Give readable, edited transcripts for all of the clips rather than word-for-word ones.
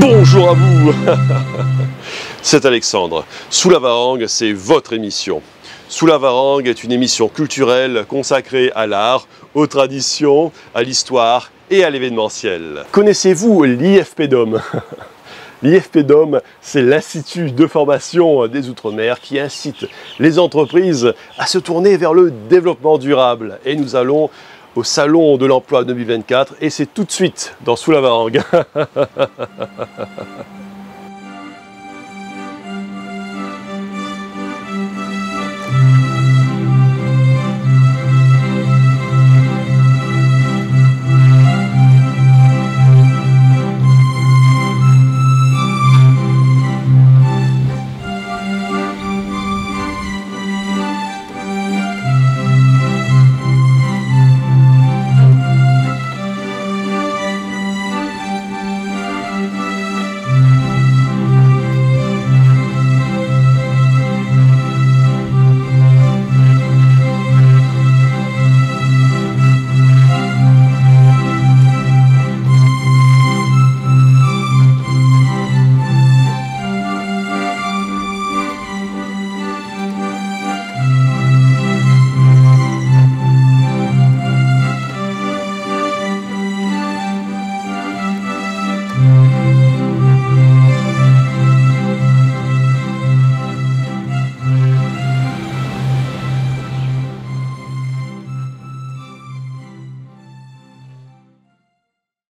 Bonjour à vous. C'est Alexandre. Sous la Varangue, c'est votre émission. Sous la Varangue est une émission culturelle consacrée à l'art, aux traditions, à l'histoire et à l'événementiel. Connaissez-vous l'IFPDOM? L'IFPDOM, c'est l'Institut de formation des Outre-mer qui incite les entreprises à se tourner vers le développement durable. Et nous allons au Salon de l'Emploi 2024 et c'est tout de suite dans Sous la Varangue.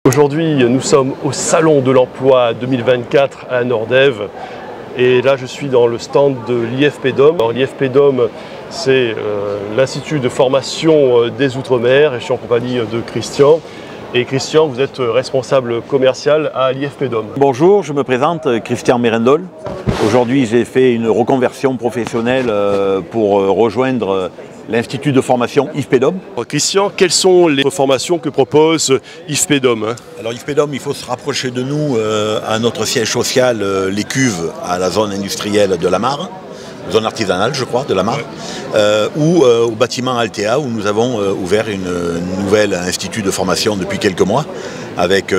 Aujourd'hui, nous sommes au Salon de l'Emploi 2024 à la Nordève et là je suis dans le stand de l'IFPDOM. L'IFPDOM, c'est l'Institut de formation des Outre-mer et je suis en compagnie de Christian. Et Christian, vous êtes responsable commercial à l'IFPDOM. Bonjour, je me présente Christian Merendol. Aujourd'hui, j'ai fait une reconversion professionnelle pour rejoindre l'Institut de formation IFPDOM. Christian, quelles sont les formations que propose IFPDOM? Alors IFPDOM, il faut se rapprocher de nous à notre siège social, les Cuves, à la zone industrielle de la Mare, zone artisanale je crois, de la Mare, ou au bâtiment Altea où nous avons ouvert une nouvelle institut de formation depuis quelques mois avec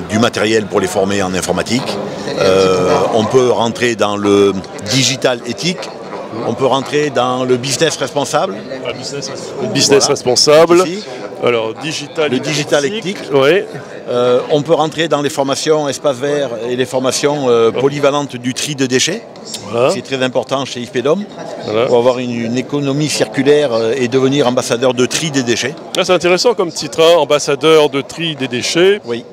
du matériel pour les former en informatique. On peut rentrer dans le digital éthique. On peut rentrer dans le business responsable. Le business responsable. Ici. Alors, digital le digital éthique. Oui. On peut rentrer dans les formations espace vert et les formations polyvalentes du tri de déchets. Voilà. C'est très important chez IFPDOM. Voilà. Pour avoir une économie circulaire et devenir ambassadeur de tri des déchets. Ah, c'est intéressant comme titre, hein, ambassadeur de tri des déchets. Oui.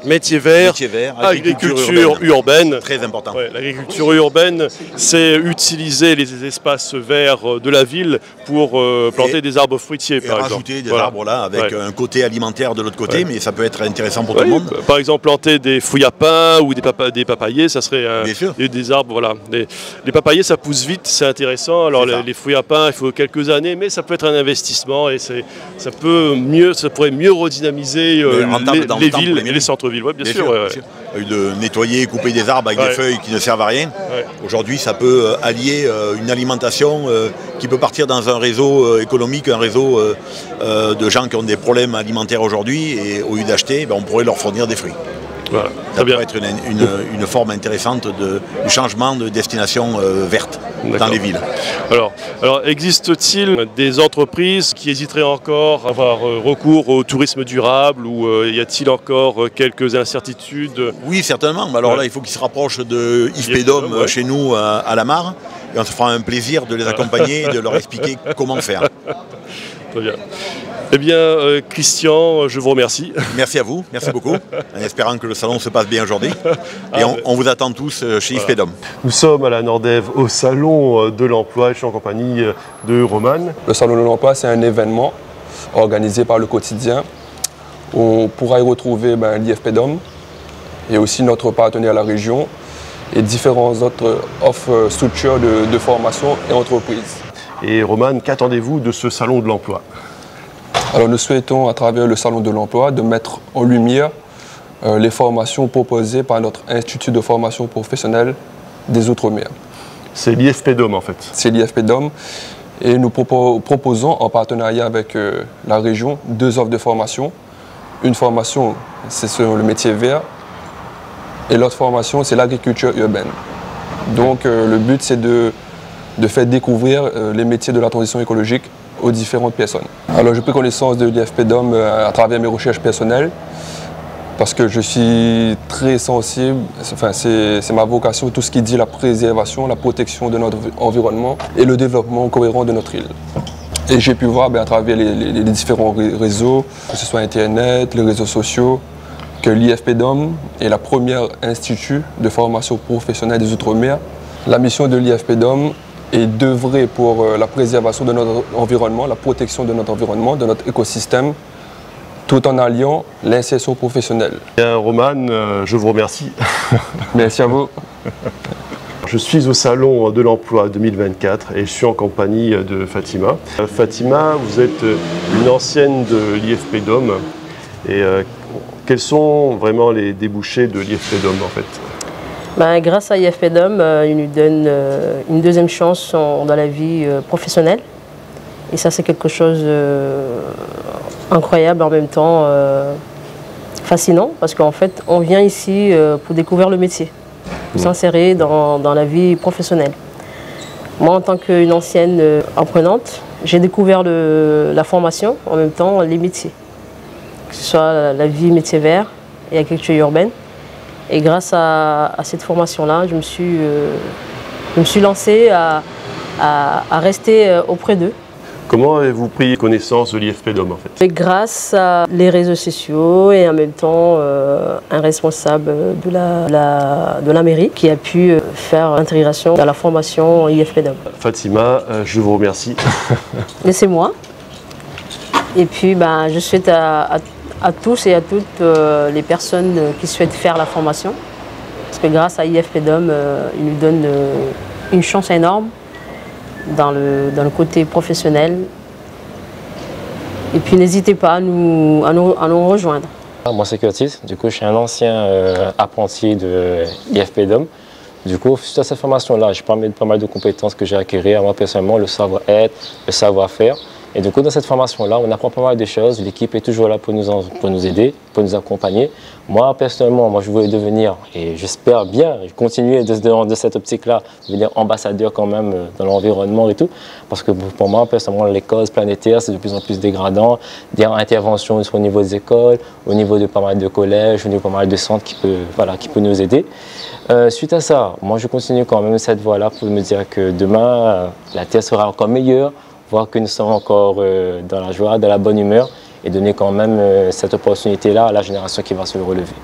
Métier vert, agriculture urbaine. Très important. Ouais, l'agriculture urbaine, c'est utiliser les espaces verts de la ville pour planter des arbres fruitiers, par exemple. Rajouter des arbres là, avec un côté alimentaire de l'autre côté, mais ça peut être intéressant pour tout le monde. Par exemple, planter des fouilles à pain ou des papayers, ça serait des arbres. Voilà. Les papayers, ça pousse vite, c'est intéressant. Alors les fouilles à pain, il faut quelques années, mais ça peut être un investissement et ça pourrait mieux redynamiser les villes et les centres-villes. Ouais, bien sûr. De nettoyer, couper des arbres avec des feuilles qui ne servent à rien. Aujourd'hui, ça peut allier une alimentation qui peut partir dans un réseau économique, un réseau de gens qui ont des problèmes alimentaires aujourd'hui et au lieu d'acheter, on pourrait leur fournir des fruits. Voilà. Ça pourrait être une forme intéressante du changement de destination verte dans les villes. Alors existe-t-il des entreprises qui hésiteraient encore à avoir recours au tourisme durable ou y a-t-il encore quelques incertitudes? Oui, certainement. Alors là, il faut qu'ils se rapprochent de IFPDOM chez nous à la Mare et on se fera un plaisir de les accompagner et de leur expliquer comment faire. Très bien. Eh bien, Christian, je vous remercie. Merci à vous, merci beaucoup, en espérant que le salon se passe bien aujourd'hui. Et on vous attend tous chez IFPDOM. Nous sommes à la Nordève au Salon de l'Emploi. Je suis en compagnie de Roman. Le Salon de l'Emploi, c'est un événement organisé par le quotidien. On pourra y retrouver l'IFPDOM et aussi notre partenaire à la région et différentes autres offres, structures de formation et entreprises. Et Roman, qu'attendez-vous de ce Salon de l'Emploi? Alors nous souhaitons, à travers le Salon de l'Emploi, de mettre en lumière les formations proposées par notre Institut de formation professionnelle des Outre-mer. C'est l'IFPDOM en fait. C'est l'IFPDOM. Et nous proposons, en partenariat avec la région, 2 offres de formation. Une formation, c'est sur le métier vert, Et l'autre formation, c'est l'agriculture urbaine. Donc le but, c'est de faire découvrir les métiers de la transition écologique aux différentes personnes. Alors j'ai pris connaissance de l'IFPDOM à travers mes recherches personnelles parce que je suis très sensible, enfin, c'est ma vocation, tout ce qui dit la préservation, la protection de notre environnement et le développement cohérent de notre île. Et j'ai pu voir à travers les différents réseaux, que ce soit Internet, les réseaux sociaux, que l'IFPDOM est la première institut de formation professionnelle des Outre-mer. La mission de l'IFPDOM est d'œuvrer pour la préservation de notre environnement, la protection de notre environnement, de notre écosystème, tout en alliant l'insertion professionnelle. Bien, Roman, je vous remercie. Merci à vous. Je suis au Salon de l'Emploi 2024 et je suis en compagnie de Fatima. Fatima, vous êtes une ancienne de l'IFPDOM et quels sont vraiment les débouchés de l'IFPDOM en fait? Grâce à l'IFPDOM, il nous donne une deuxième chance dans la vie professionnelle. Et ça, c'est quelque chose d'incroyable, en même temps fascinant, parce qu'en fait, on vient ici pour découvrir le métier, pour s'insérer dans la vie professionnelle. Moi, en tant qu'une ancienne apprenante, j'ai découvert la formation, en même temps les métiers, que ce soit la vie métier vert et agriculture urbaine. Et grâce à cette formation-là, je me suis lancée à rester auprès d'eux. Comment avez-vous pris connaissance de l'IFPDOM en fait? Et grâce à les réseaux sociaux et en même temps un responsable de la mairie qui a pu faire l'intégration dans la formation IFPDOM. Fatima, je vous remercie. Et c'est moi. Et puis je souhaite à tous et à toutes les personnes qui souhaitent faire la formation, parce que grâce à IFPDOM, il nous donne une chance énorme dans le côté professionnel. Et puis n'hésitez pas à nous rejoindre. Moi c'est Curtis, du coup je suis un ancien apprenti de l'IFPDOM. Du coup, suite à cette formation-là, j'ai pas mal de compétences que j'ai acquises, moi personnellement, le savoir-être, le savoir-faire. Et du coup, dans cette formation-là, on apprend pas mal de choses. L'équipe est toujours là pour nous aider, pour nous accompagner. Moi, personnellement, je voulais devenir, et j'espère bien continuer de cette optique-là, devenir ambassadeur quand même dans l'environnement et tout. Parce que pour moi, personnellement, les causes planétaires, c'est de plus en plus dégradant. Des interventions au niveau des écoles, au niveau de pas mal de collèges, au niveau de pas mal de centres qui peut nous aider. Suite à ça, moi, je continue quand même cette voie-là pour me dire que demain, la Terre sera encore meilleure, voir que nous sommes encore dans la joie, dans la bonne humeur et donner quand même cette opportunité-là à la génération qui va se relever.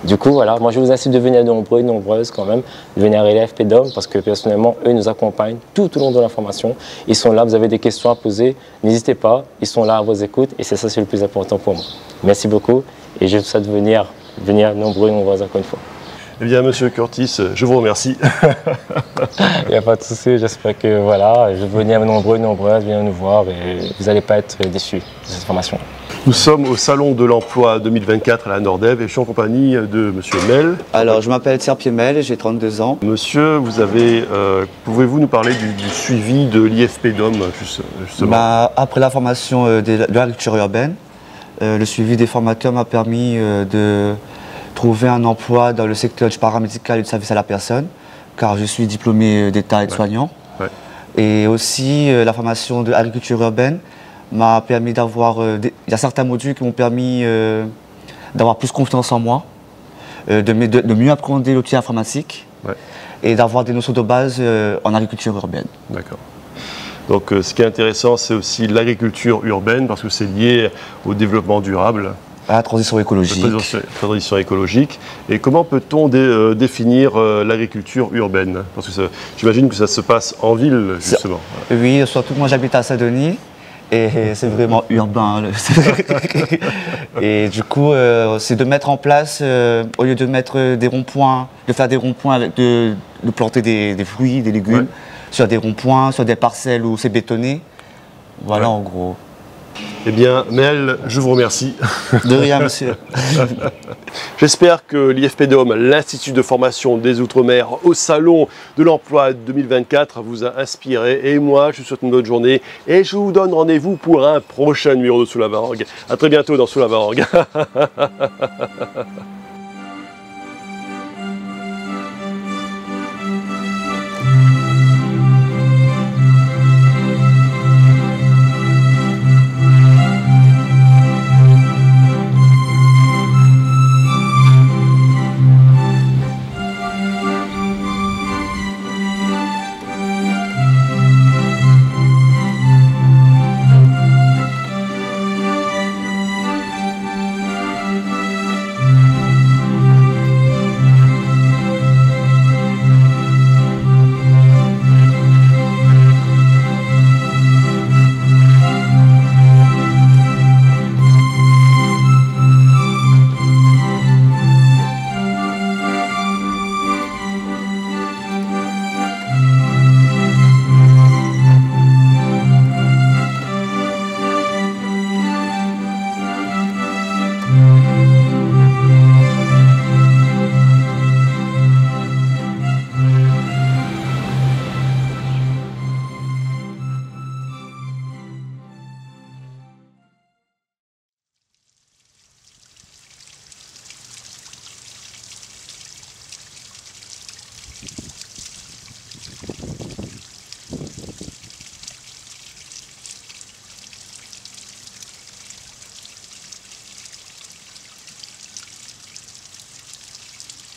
Du coup, voilà, moi je vous incite de venir nombreux et nombreuses quand même, de venir à l'IFPDOM parce que personnellement, eux nous accompagnent tout au long de la formation. Ils sont là, vous avez des questions à poser, n'hésitez pas, ils sont là à vos écoutes et c'est ça, c'est le plus important pour moi. Merci beaucoup et je vous souhaite de venir nombreux et nombreuses encore une fois. Eh bien, monsieur Curtis, je vous remercie. Il n'y a pas de souci, j'espère que voilà, je vais venir nombreux et nombreuses, venir nous voir et vous n'allez pas être déçus de cette formation. Nous sommes au Salon de l'Emploi 2024 à la Nordev et je suis en compagnie de monsieur Mel. Alors, je m'appelle Serpier Mel, j'ai 32 ans. Monsieur, pouvez-vous nous parler du suivi de l'IFPDOM justement? Après la formation de l'agriculture urbaine, le suivi des formateurs m'a permis de trouver un emploi dans le secteur du paramédical et du service à la personne, car je suis diplômé d'État aide-soignant. Ouais. Et aussi, la formation de l'agriculture urbaine m'a permis d'avoir... il y a certains modules qui m'ont permis d'avoir plus confiance en moi, de mieux apprendre l'outil informatique et d'avoir des notions de base en agriculture urbaine. D'accord. Donc ce qui est intéressant, c'est aussi l'agriculture urbaine, parce que c'est lié au développement durable. À la transition écologique. Transition écologique. Et comment peut-on définir l'agriculture urbaine? Parce que j'imagine que ça se passe en ville, justement. Oui, surtout moi j'habite à Saint-Denis et c'est vraiment urbain. Et du coup, c'est de mettre en place, au lieu de mettre des ronds-points, de faire des ronds-points, de planter des fruits, des légumes, sur des ronds-points, sur des parcelles où c'est bétonné. Voilà en gros. Eh bien, Mel, je vous remercie. De rien, monsieur. J'espère que l'IFPDOM, l'Institut de formation des Outre-mer au Salon de l'Emploi 2024, vous a inspiré. Et moi, je vous souhaite une bonne journée et je vous donne rendez-vous pour un prochain numéro de Sous la Varangue. A très bientôt dans Sous la Varangue.